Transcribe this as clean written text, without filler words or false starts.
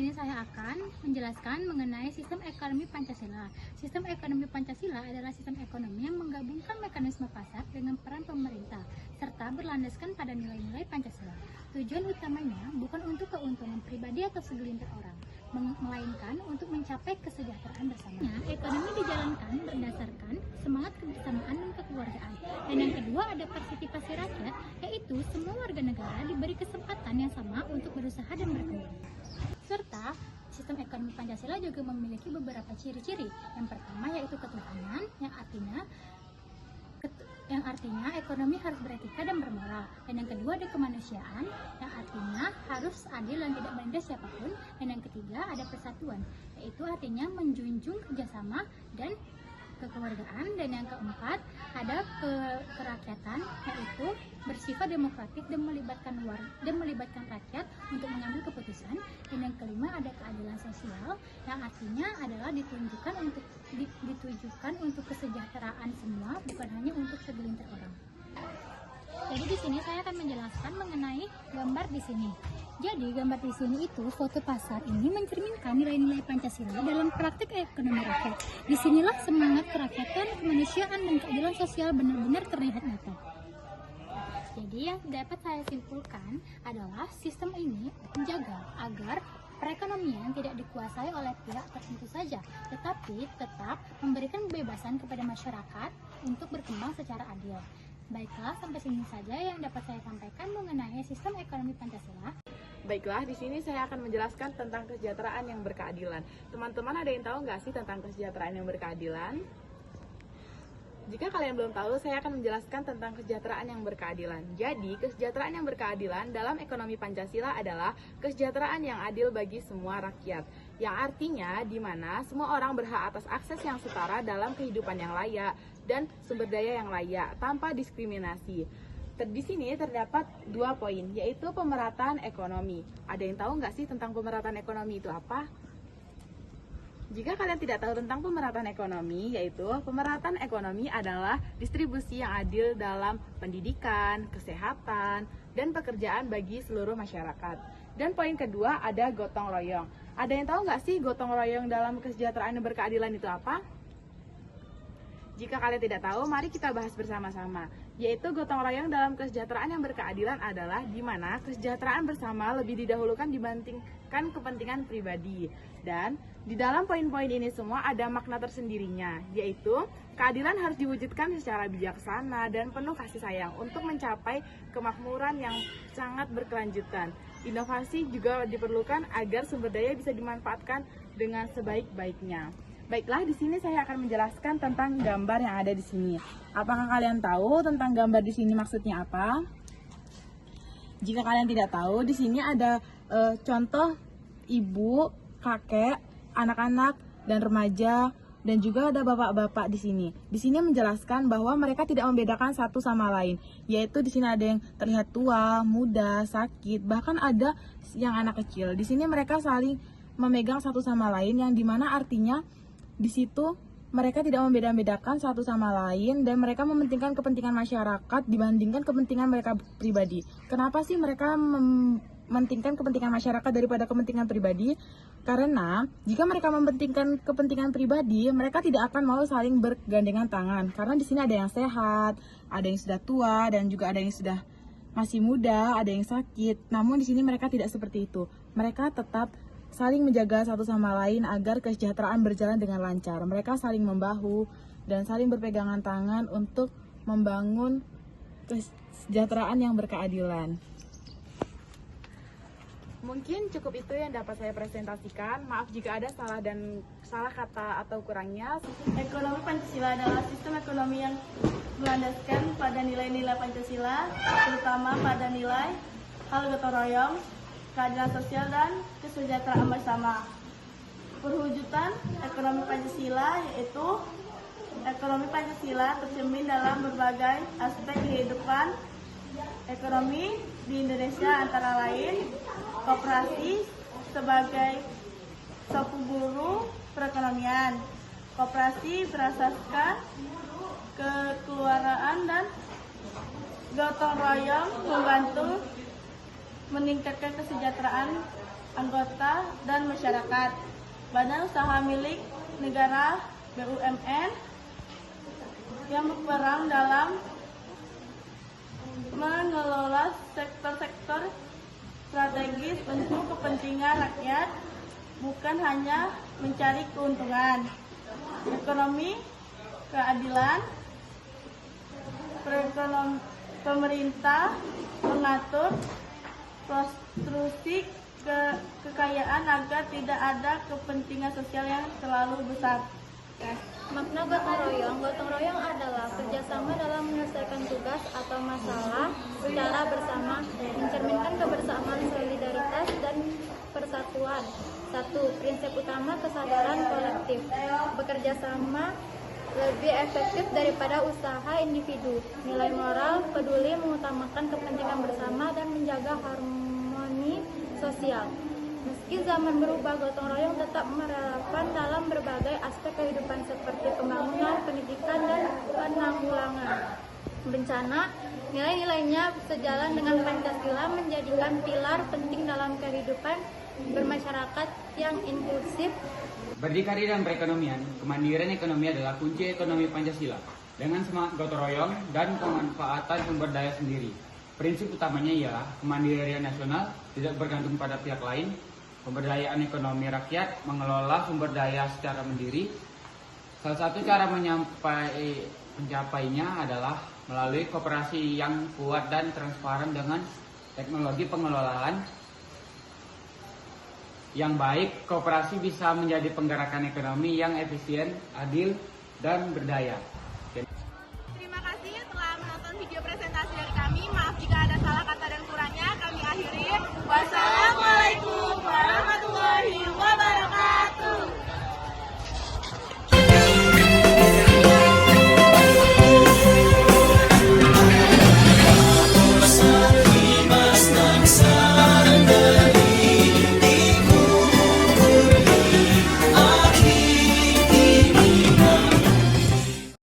sini saya akan menjelaskan mengenai sistem ekonomi Pancasila. Sistem ekonomi Pancasila adalah sistem ekonomi yang menggabungkan mekanisme pasar dengan peran pemerintah, serta berlandaskan pada nilai-nilai Pancasila. Tujuan utamanya bukan untuk keuntungan pribadi atau segelintir orang, melainkan untuk mencapai kesejahteraan bersama. Ekonomi dijalankan berdasarkan semangat kebersamaan dan kekeluargaan. Dan yang kedua ada partisipasi rakyat, yaitu semua warga negara diberi kesempatan yang sama untuk berusaha dan berkembang. Serta sistem ekonomi Pancasila juga memiliki beberapa ciri-ciri. Yang pertama yaitu ketuhanan, yang artinya ekonomi harus beretika dan bermoral. Dan yang kedua ada kemanusiaan, yang artinya harus adil dan tidak menindas siapapun. Dan yang ketiga ada persatuan, yaitu artinya menjunjung kerjasama dan kekeluargaan. Dan yang keempat ada kerakyatan, yaitu bersifat demokratik dan melibatkan rakyat untuk mengambil keputusan. Dan yang kelima ada keadilan sosial, yang artinya adalah ditujukan untuk kesejahteraan semua, bukan hanya untuk segelintir orang. Jadi di sini saya akan menjelaskan mengenai gambar di sini. Jadi gambar di sini itu foto pasar ini mencerminkan nilai-nilai Pancasila dalam praktik ekonomi rakyat. Disinilah semangat kerakyatan, kemanusiaan, dan keadilan sosial benar-benar terlihat nyata. Jadi yang dapat saya simpulkan adalah sistem ini menjaga agar perekonomian tidak dikuasai oleh pihak tertentu saja, tetapi tetap memberikan kebebasan kepada masyarakat untuk berkembang secara adil. Baiklah, sampai sini saja yang dapat saya sampaikan mengenai sistem ekonomi Pancasila. Baiklah, di sini saya akan menjelaskan tentang kesejahteraan yang berkeadilan. Teman-teman ada yang tahu nggak sih tentang kesejahteraan yang berkeadilan? Jika kalian belum tahu, saya akan menjelaskan tentang kesejahteraan yang berkeadilan. Jadi, kesejahteraan yang berkeadilan dalam ekonomi Pancasila adalah kesejahteraan yang adil bagi semua rakyat. Yang artinya, di mana semua orang berhak atas akses yang setara dalam kehidupan yang layak dan sumber daya yang layak, tanpa diskriminasi. Di sini terdapat 2 poin, yaitu pemerataan ekonomi. Ada yang tahu nggak sih tentang pemerataan ekonomi itu apa? Jika kalian tidak tahu tentang pemerataan ekonomi, yaitu pemerataan ekonomi adalah distribusi yang adil dalam pendidikan, kesehatan, dan pekerjaan bagi seluruh masyarakat. Dan poin kedua ada gotong royong. Ada yang tahu nggak sih gotong royong dalam kesejahteraan dan berkeadilan itu apa? Jika kalian tidak tahu, mari kita bahas bersama-sama. Yaitu gotong royong dalam kesejahteraan yang berkeadilan adalah di mana kesejahteraan bersama lebih didahulukan dibandingkan kepentingan pribadi. Dan di dalam poin-poin ini semua ada makna tersendirinya, yaitu keadilan harus diwujudkan secara bijaksana dan penuh kasih sayang untuk mencapai kemakmuran yang sangat berkelanjutan. Inovasi juga diperlukan agar sumber daya bisa dimanfaatkan dengan sebaik-baiknya. Baiklah, di sini saya akan menjelaskan tentang gambar yang ada di sini. Apakah kalian tahu tentang gambar di sini maksudnya apa? Jika kalian tidak tahu, di sini ada contoh ibu, kakek, anak-anak, dan remaja, dan juga ada bapak-bapak di sini. Di sini menjelaskan bahwa mereka tidak membedakan satu sama lain, yaitu di sini ada yang terlihat tua, muda, sakit, bahkan ada yang anak kecil. Di sini mereka saling memegang satu sama lain, yang dimana artinya di situ mereka tidak membeda-bedakan satu sama lain dan mereka mementingkan kepentingan masyarakat dibandingkan kepentingan mereka pribadi. Kenapa sih mereka mementingkan kepentingan masyarakat daripada kepentingan pribadi? Karena jika mereka mementingkan kepentingan pribadi, mereka tidak akan mau saling bergandengan tangan. Karena di sini ada yang sehat, ada yang sudah tua, dan juga ada yang sudah masih muda, ada yang sakit. Namun di sini mereka tidak seperti itu. Mereka tetap saling menjaga satu sama lain agar kesejahteraan berjalan dengan lancar. Mereka saling membahu dan saling berpegangan tangan untuk membangun kesejahteraan yang berkeadilan. Mungkin cukup itu yang dapat saya presentasikan. Maaf jika ada salah kata atau kurangnya. Ekonomi Pancasila adalah sistem ekonomi yang berlandaskan pada nilai-nilai Pancasila, terutama pada nilai hal gotong royong, keadilan sosial, dan kesejahteraan bersama. Perwujudan ekonomi Pancasila yaitu ekonomi Pancasila tercermin dalam berbagai aspek kehidupan ekonomi di Indonesia, antara lain koperasi sebagai sapu buru perekonomian. Koperasi berasaskan kekeluargaan dan gotong royong membantu meningkatkan kesejahteraan anggota, dan masyarakat. Badan usaha milik negara BUMN yang berperan dalam mengelola sektor-sektor strategis untuk kepentingan rakyat, bukan hanya mencari keuntungan. Ekonomi keadilan, pemerintah mengatur prostitusi kekayaan agar tidak ada kepentingan sosial yang terlalu besar. Makna gotong royong adalah kerjasama dalam menyelesaikan tugas atau masalah secara bersama, mencerminkan kebersamaan, solidaritas, dan persatuan. 1. Prinsip utama kesadaran kolektif. Bekerja sama lebih efektif daripada usaha individu. Nilai moral, peduli, mengutamakan kepentingan bersama, dan menjaga harmoni sosial. Meski zaman berubah, gotong royong tetap relevan dalam berbagai aspek kehidupan seperti pembangunan, pendidikan, dan penanggulangan bencana. Nilai-nilainya sejalan dengan Pancasila, menjadikan pilar penting dalam kehidupan bermasyarakat yang inklusif. Berdikari dalam perekonomian, kemandirian ekonomi adalah kunci ekonomi Pancasila. Dengan semangat gotong royong dan pemanfaatan sumber daya sendiri. Prinsip utamanya ialah kemandirian nasional, tidak bergantung pada pihak lain, pemberdayaan ekonomi rakyat, mengelola sumber daya secara mandiri. Salah satu cara mencapainya adalah melalui koperasi yang kuat dan transparan dengan teknologi pengelolaan yang baik. Koperasi bisa menjadi penggerakan ekonomi yang efisien, adil, dan berdaya.